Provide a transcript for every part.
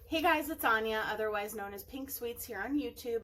Hey guys, it's Anya, otherwise known as Pink Sweets here on YouTube.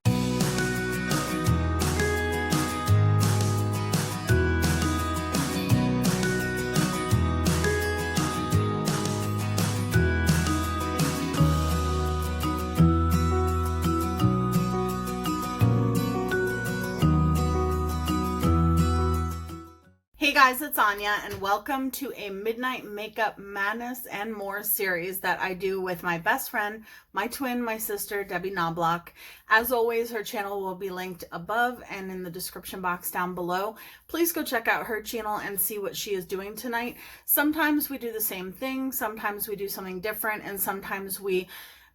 Hey guys, it's Anya and welcome to a Midnight Makeup Madness and More series that I do with my best friend, my twin, my sister, Debbie Knoblauch. As always, her channel will be linked above and in the description box down below. Please go check out her channel and see what she is doing tonight. Sometimes we do the same thing, sometimes we do something different, and sometimes we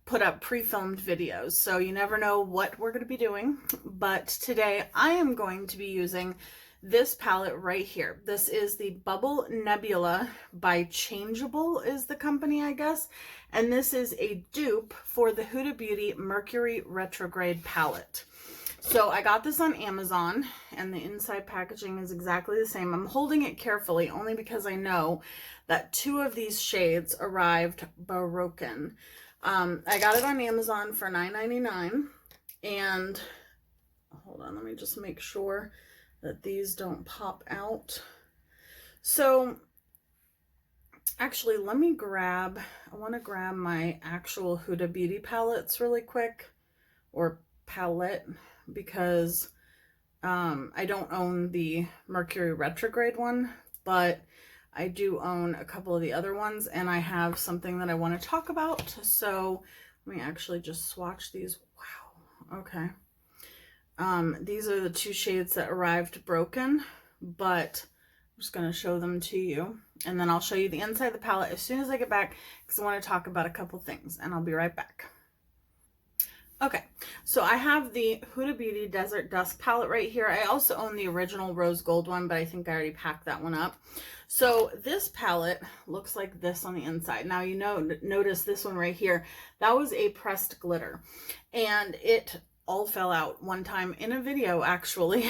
put up pre-filmed videos. So you never know what we're going to be doing. But today I am going to be using this palette right here. This is the Bubble Nebula by Changeable is the company, I guess. And this is a dupe for the Huda Beauty Mercury Retrograde palette. So I got this on Amazon and the inside packaging is exactly the same. I'm holding it carefully only because I know that two of these shades arrived broken. I got it on Amazon for $9.99 and hold on, let me just make sure that these don't pop out. So actually, I want to grab my actual Huda Beauty palettes really quick, or palette, because I don't own the Mercury Retrograde one, but I do own a couple of the other ones, and I have something that I want to talk about. So let me actually just swatch these. Wow, okay. These are the two shades that arrived broken, but I'm just going to show them to you. And then I'll show you the inside of the palette as soon as I get back, because I want to talk about a couple things, and I'll be right back. Okay, so I have the Huda Beauty Desert Dusk palette right here. I also own the original rose gold one, but I think I already packed that one up. So this palette looks like this on the inside. Now, you know, notice this one right here. That was a pressed glitter, and it all fell out one time in a video, actually.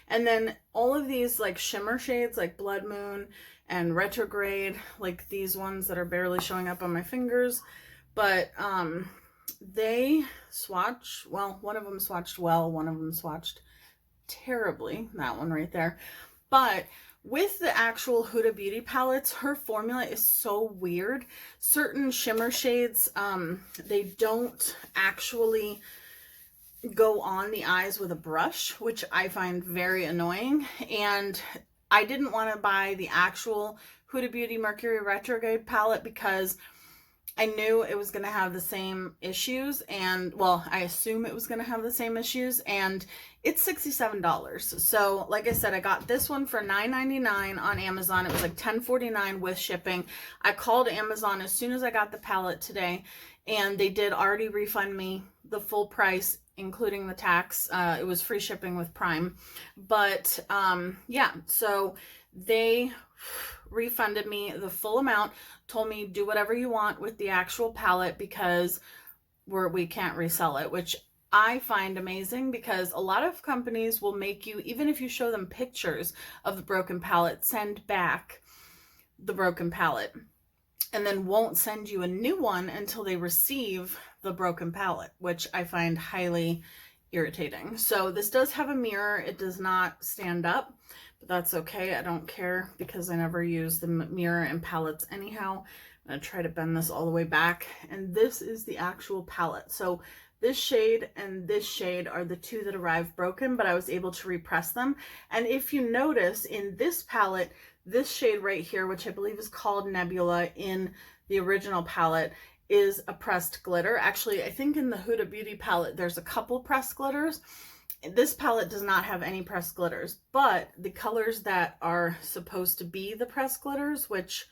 And then all of these like shimmer shades like Blood Moon and Retrograde, like these ones that are barely showing up on my fingers, but they swatch well. One of them swatched well, one of them swatched terribly, that one right there. But with the actual Huda Beauty palettes, her formula is so weird. Certain shimmer shades, they don't actually go on the eyes with a brush, which I find very annoying. And I didn't want to buy the actual Huda Beauty Mercury Retrograde palette because I knew it was going to have the same issues, and well, I assume it was going to have the same issues, and it's $67. So like I said, I got this one for $9.99 on Amazon. It was like $10.49 with shipping. I called Amazon as soon as I got the palette today, and they did already refund me the full price, including the tax. It was free shipping with Prime. But yeah, so they refunded me the full amount, told me do whatever you want with the actual palette because we can't resell it, which I find amazing because a lot of companies will make you, even if you show them pictures of the broken palette, send back the broken palette and then won't send you a new one until they receive the broken palette, which I find highly irritating. So this does have a mirror. It does not stand up, but that's okay. I don't care because I never use the mirror in palettes anyhow. I'm going to try to bend this all the way back. And this is the actual palette. So this shade and this shade are the two that arrived broken, but I was able to repress them. And if you notice in this palette, this shade right here, which I believe is called Nebula in the original palette, is a pressed glitter. Actually, I think in the Huda Beauty palette, there's a couple pressed glitters. This palette does not have any pressed glitters, but the colors that are supposed to be the pressed glitters, which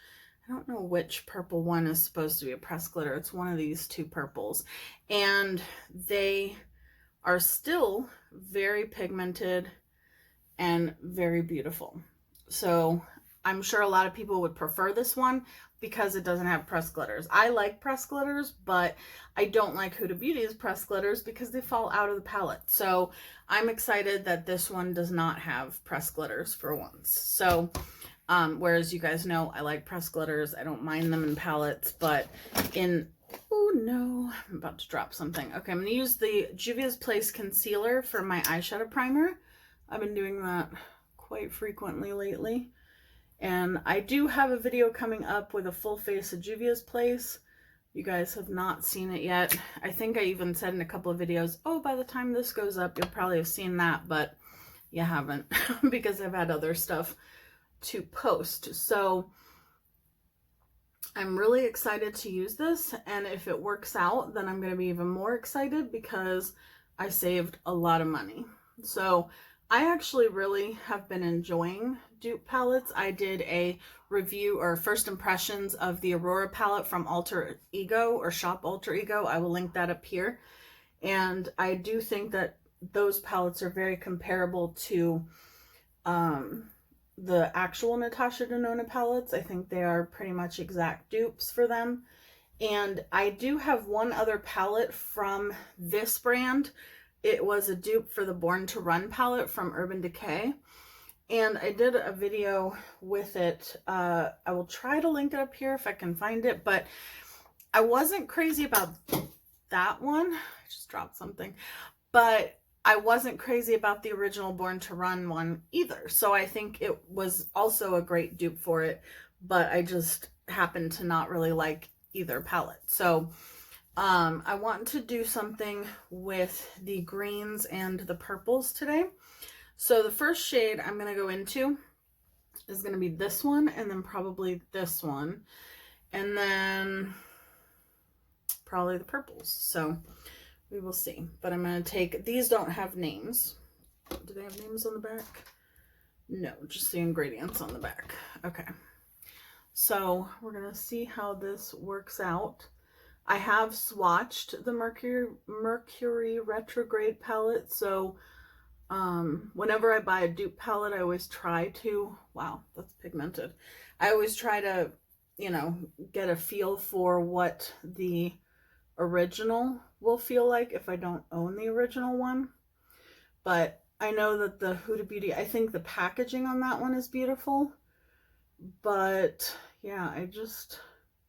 I don't know which purple one is supposed to be a pressed glitter. It's one of these two purples, and they are still very pigmented and very beautiful. So I'm sure a lot of people would prefer this one because it doesn't have pressed glitters. I like pressed glitters, but I don't like Huda Beauty's pressed glitters because they fall out of the palette. So I'm excited that this one does not have pressed glitters for once. So whereas you guys know I like pressed glitters, I don't mind them in palettes, but in Oh no, I'm about to drop something. Okay, I'm going to use the Juvia's Place Concealer for my eyeshadow primer. I've been doing that quite frequently lately. And I do have a video coming up with a full face of Juvia's Place. You guys have not seen it yet. I think I even said in a couple of videos, oh, by the time this goes up, you'll probably have seen that, but you haven't because I've had other stuff to post. So I'm really excited to use this, and if it works out, then I'm going to be even more excited because I saved a lot of money. So I actually really have been enjoying dupe palettes. I did a review or first impressions of the Aurora palette from Alter Ego or Shop Alter Ego. I will link that up here. And I do think that those palettes are very comparable to the actual Natasha Denona palettes. I think they are pretty much exact dupes for them. And I do have one other palette from this brand. It was a dupe for the Born to Run palette from Urban Decay. And I did a video with it. I will try to link it up here if I can find it, but I wasn't crazy about that one. I just dropped something. But I wasn't crazy about the original Born to Run one either. So I think it was also a great dupe for it, but I just happened to not really like either palette. So I want to do something with the greens and the purples today. So the first shade I'm going to go into is going to be this one, and then probably this one, and then probably the purples. So we will see. But I'm going to take, these don't have names. Do they have names on the back? No, just the ingredients on the back. Okay. So we're going to see how this works out. I have swatched the Mercury Retrograde palette. So whenever I buy a dupe palette, I always try to, wow, that's pigmented. I always try to, you know, get a feel for what the original will feel like if I don't own the original one. But I know that the Huda Beauty, I think the packaging on that one is beautiful, but yeah, I just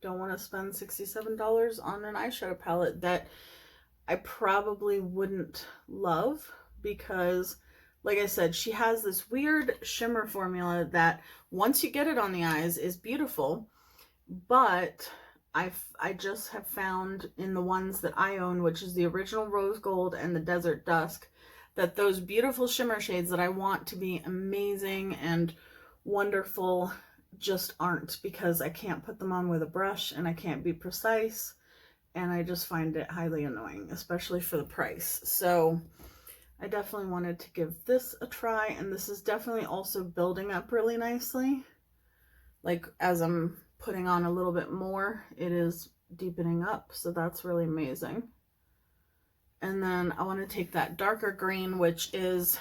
don't want to spend $67 on an eyeshadow palette that I probably wouldn't love, because like I said, she has this weird shimmer formula that once you get it on the eyes is beautiful, but I just have found in the ones that I own, which is the original Rose Gold and the Desert Dusk, that those beautiful shimmer shades that I want to be amazing and wonderful just aren't, because I can't put them on with a brush and I can't be precise, and I just find it highly annoying, especially for the price. So I definitely wanted to give this a try, and this is definitely also building up really nicely. Like as I'm putting on a little bit more, it is deepening up, so that's really amazing. And then I want to take that darker green, which is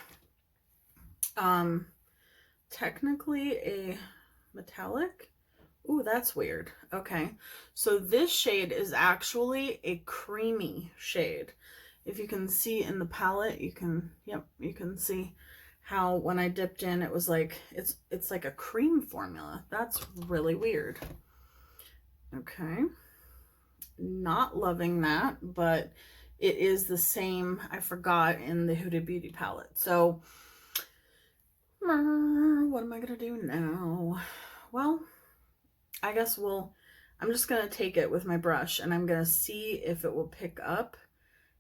technically a metallic. Ooh, that's weird. Okay, so this shade is actually a creamy shade. If you can see in the palette, you can, yep, you can see how when I dipped in, it was like, it's like a cream formula. That's really weird. Okay, not loving that, but it is the same, I forgot, in the Huda Beauty palette. So what am I gonna do now? Well, I guess I'm just gonna take it with my brush and I'm gonna see if it will pick up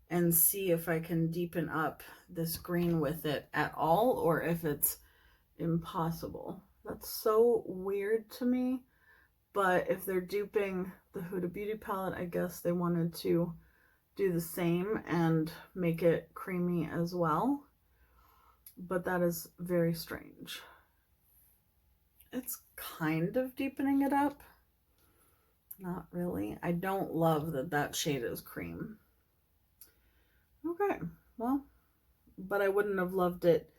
and see if I can deepen up this green with it at all, or if it's impossible. That's so weird to me, but if they're duping the Huda Beauty palette, I guess they wanted to do the same and make it creamy as well, but that is very strange. It's kind of deepening it up. Not really. I don't love that that shade is cream. Okay, well, but I wouldn't have loved it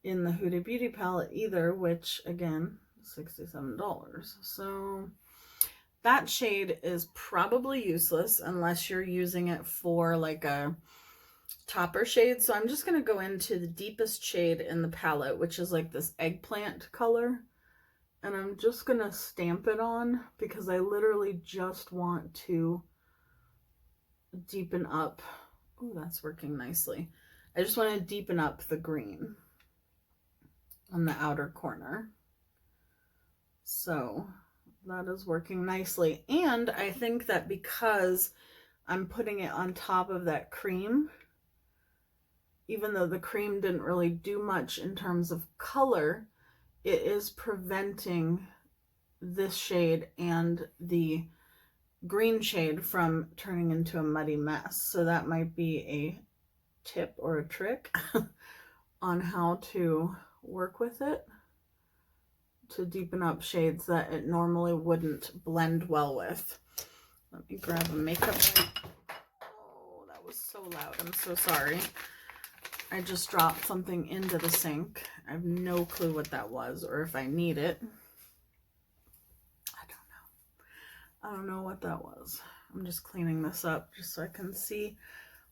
in the Huda Beauty palette either, which again, $67. So that shade is probably useless unless you're using it for like a topper shade. So I'm just going to go into the deepest shade in the palette, which is like this eggplant color. And I'm just going to stamp it on because I literally just want to deepen up. Oh, that's working nicely. I just want to deepen up the green on the outer corner. So that is working nicely. And I think that because I'm putting it on top of that cream, even though the cream didn't really do much in terms of color, it is preventing this shade and the green shade from turning into a muddy mess. So that might be a tip or a trick on how to work with it to deepen up shades that it normally wouldn't blend well with. Let me grab a makeup wipe. Oh, that was so loud. I'm so sorry. I just dropped something into the sink. I have no clue what that was or if I need it. I don't know what that was. I'm just cleaning this up just so I can see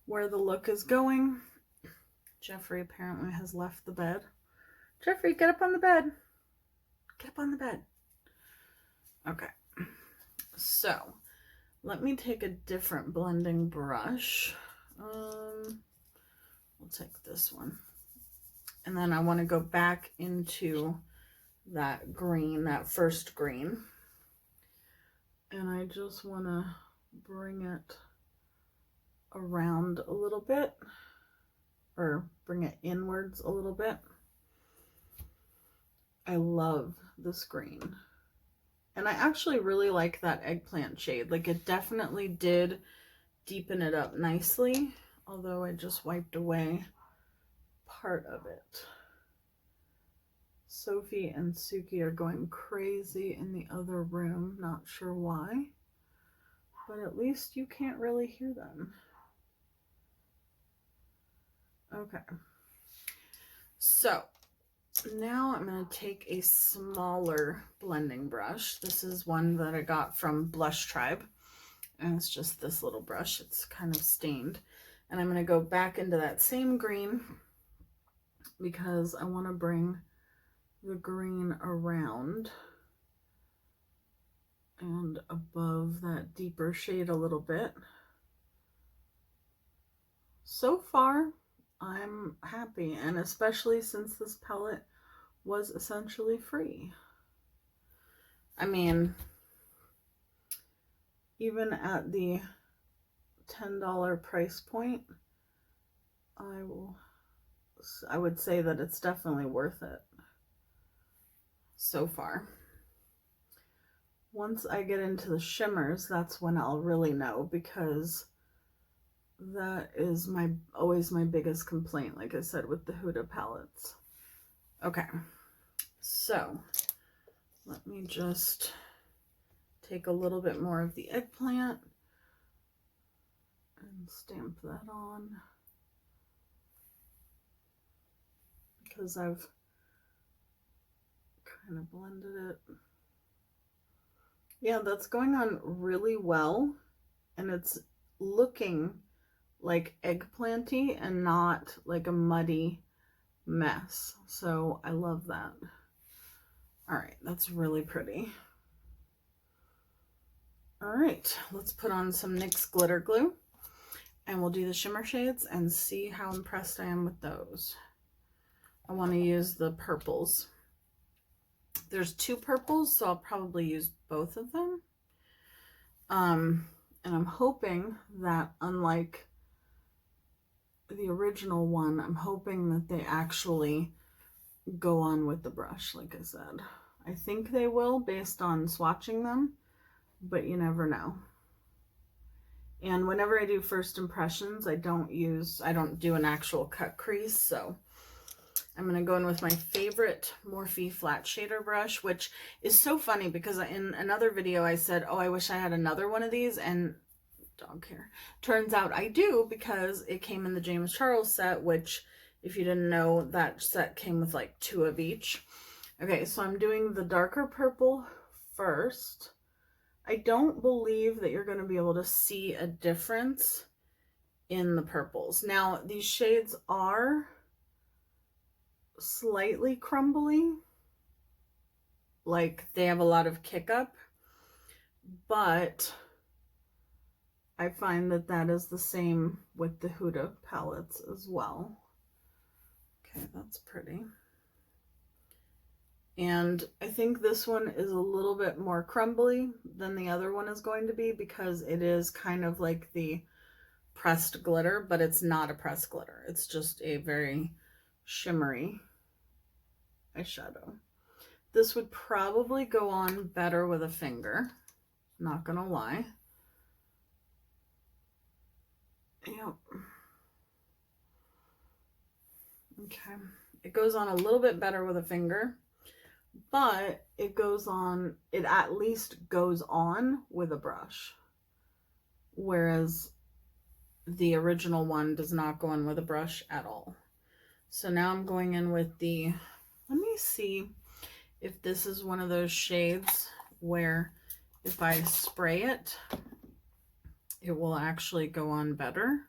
where the look is going. Jeffrey apparently has left the bed. Jeffrey, get up on the bed. Get up on the bed. Okay. So, let me take a different blending brush. We'll take this one. And then I want to go back into that green, that first green. And I just want to bring it around a little bit, or bring it inwards a little bit. I love this green. And I actually really like that eggplant shade. Like, it definitely did deepen it up nicely, although I just wiped away part of it. Sophie and Suki are going crazy in the other room. Not sure why, but at least you can't really hear them. Okay. So now I'm going to take a smaller blending brush. This is one that I got from Blush Tribe. And it's just this little brush. It's kind of stained. And I'm going to go back into that same green because I want to bring the green around and above that deeper shade a little bit. So far, I'm happy, and especially since this palette was essentially free. I mean, even at the $10 price point, I would say that it's definitely worth it so far. Once I get into the shimmers, that's when I'll really know, because that is always my biggest complaint, like I said, with the Huda palettes. Okay, so let me just take a little bit more of the eggplant and stamp that on, because I've kind of blended it. Yeah, that's going on really well, and it's looking like eggplanty and not like a muddy mess. So I love that. All right, that's really pretty. All right, let's put on some NYX glitter glue and we'll do the shimmer shades and see how impressed I am with those. I want to use the purples. There's two purples, so I'll probably use both of them. And I'm hoping that, unlike the original one, I'm hoping that they actually go on with the brush, like I said. I think they will based on swatching them, but you never know. And whenever I do first impressions, I don't do an actual cut crease, so I'm going to go in with my favorite Morphe flat shader brush, which is so funny because in another video I said, oh, I wish I had another one of these, and dog hair. Turns out I do, because it came in the James Charles set, which, if you didn't know, that set came with like 2 of each. Okay, so I'm doing the darker purple first. I don't believe that you're going to be able to see a difference in the purples. Now, these shades are slightly crumbly, like they have a lot of kick up, but I find that that is the same with the Huda palettes as well. Okay, that's pretty. And I think this one is a little bit more crumbly than the other one is going to be because it is kind of like the pressed glitter, but it's not a pressed glitter. It's just a very shimmery eyeshadow. This would probably go on better with a finger, not gonna lie. Yep. Okay. It goes on a little bit better with a finger, but it goes on, it at least goes on with a brush. Whereas the original one does not go on with a brush at all. So now I'm going in with the, let me see if this is one of those shades where if I spray it, it will actually go on better.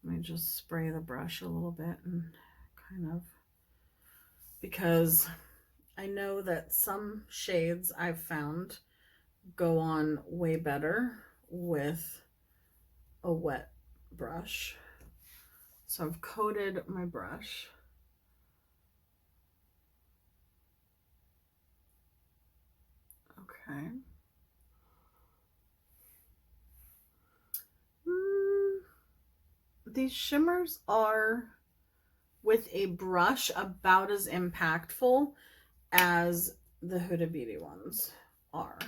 Let me just spray the brush a little bit and kind of, because I know that some shades I've found go on way better with a wet brush. So I've coated my brush. Okay. These shimmers are, with a brush, about as impactful as the Huda Beauty ones are.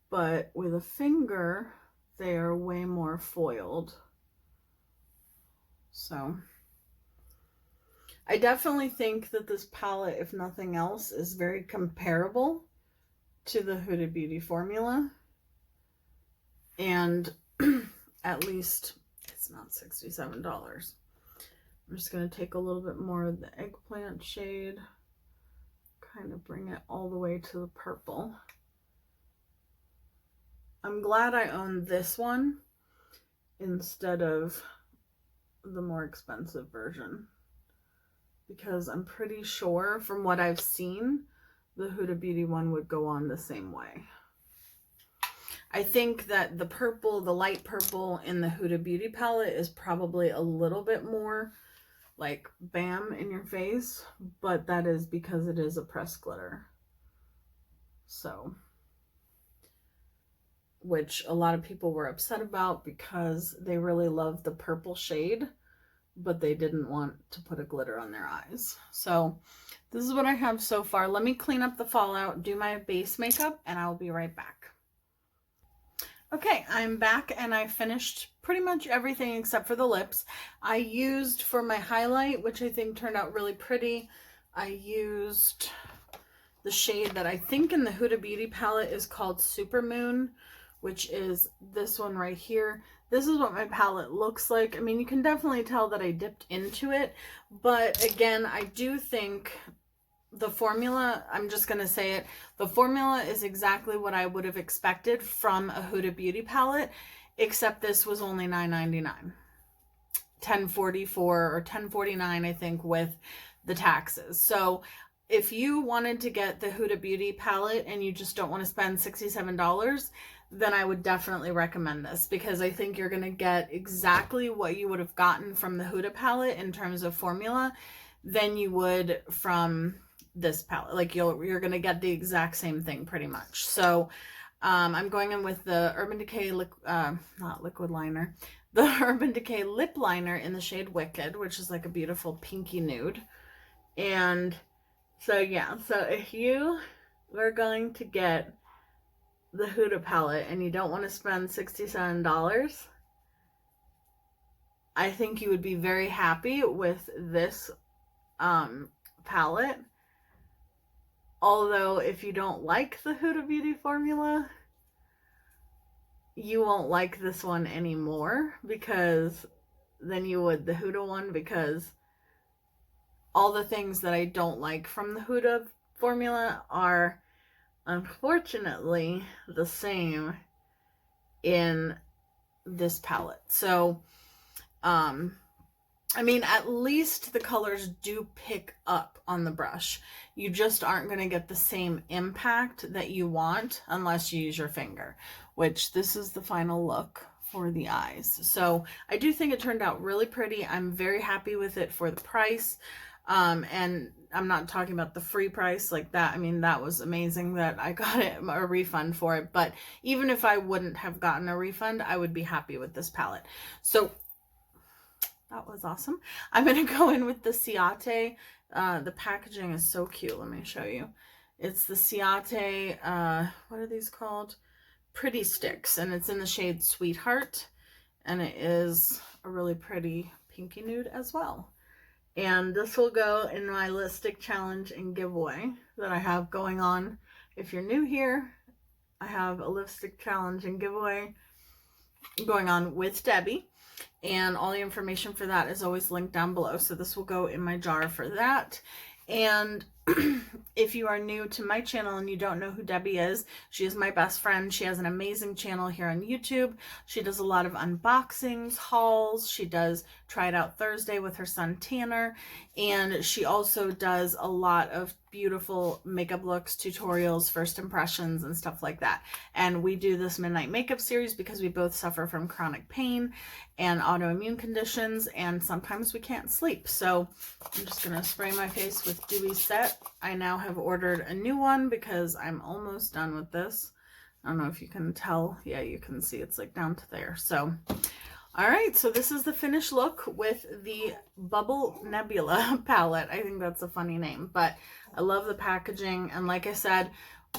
But with a finger, they are way more foiled. So I definitely think that this palette, if nothing else, is very comparable to the Huda Beauty formula. And at least it's not $67. I'm just going to take a little bit more of the eggplant shade, kind of bring it all the way to the purple. I'm glad I own this one instead of the more expensive version, because I'm pretty sure from what I've seen, the Huda Beauty one would go on the same way. I think that the purple, the light purple in the Huda Beauty palette is probably a little bit more like bam in your face, but that is because it is a pressed glitter. So, which a lot of people were upset about because they really love the purple shade, but they didn't want to put a glitter on their eyes. So this is what I have so far. Let me clean up the fallout, do my base makeup, and I'll be right back. Okay, I'm back and I finished pretty much everything except for the lips. I used for my highlight, which I think turned out really pretty, I used the shade that I think in the Huda Beauty palette is called Supermoon, which is this one right here. This is what my palette looks like. I mean, you can definitely tell that I dipped into it, but again, I do think the formula, I'm just going to say it, the formula is exactly what I would have expected from a Huda Beauty palette, except this was only $9.99. $10.44 or $10.49, I think, with the taxes. So if you wanted to get the Huda Beauty palette and you just don't want to spend $67, then I would definitely recommend this, because I think you're going to get exactly what you would have gotten from the Huda palette in terms of formula than you would from this palette. Like you're going to get the exact same thing pretty much. So I'm going in with the Urban Decay, not liquid liner, the Urban Decay lip liner in the shade Wicked, which is like a beautiful pinky nude. And so yeah, so if you were going to get the Huda palette and you don't want to spend $67, I think you would be very happy with this palette. Although if you don't like the Huda Beauty formula, you won't like this one anymore because than you would the Huda one, because all the things that I don't like from the Huda formula are unfortunately the same in this palette. So I mean, at least the colors do pick up on the brush. You just aren't going to get the same impact that you want unless you use your finger, which this is the final look for the eyes. So I do think it turned out really pretty. I'm very happy with it for the price. And I'm not talking about the free price like that. I mean, that was amazing that I got a refund for it. But even if I wouldn't have gotten a refund, I would be happy with this palette. So that was awesome. I'm going to go in with the Ciate. The packaging is so cute. Let me show you. It's the Ciate, what are these called? Pretty Sticks. And it's in the shade Sweetheart. And it is a really pretty pinky nude as well. And this will go in my lipstick challenge and giveaway that I have going on. If you're new here, I have a lipstick challenge and giveaway going on with Debbie. And all the information for that is always linked down below. So this will go in my jar for that. And if you are new to my channel and you don't know who Debbie is, she is my best friend. She has an amazing channel here on YouTube. She does a lot of unboxings, hauls. She does Try It Out Thursday with her son Tanner. And she also does a lot of beautiful makeup looks, tutorials, first impressions, and stuff like that. And we do this midnight makeup series because we both suffer from chronic pain and autoimmune conditions, and sometimes we can't sleep. So I'm just gonna spray my face with Dewy Set. I now have ordered a new one because I'm almost done with this. I don't know if you can tell. Yeah, you can see it's like down to there. So all right, so this is the finished look with the Bubble Nebula palette. I think that's a funny name, but I love the packaging. And like I said,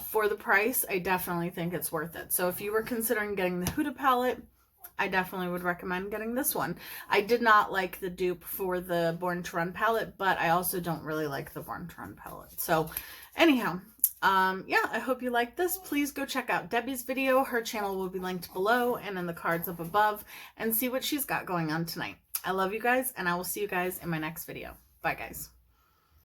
for the price, I definitely think it's worth it. So if you were considering getting the Huda palette, I definitely would recommend getting this one. I did not like the dupe for the Born to Run palette, but I also don't really like the Born to Run palette. So anyhow, yeah, I hope you like this. Please go check out Debbie's video. Her channel will be linked below and in the cards up above, and see what she's got going on tonight. I love you guys, and I will see you guys in my next video. Bye, guys.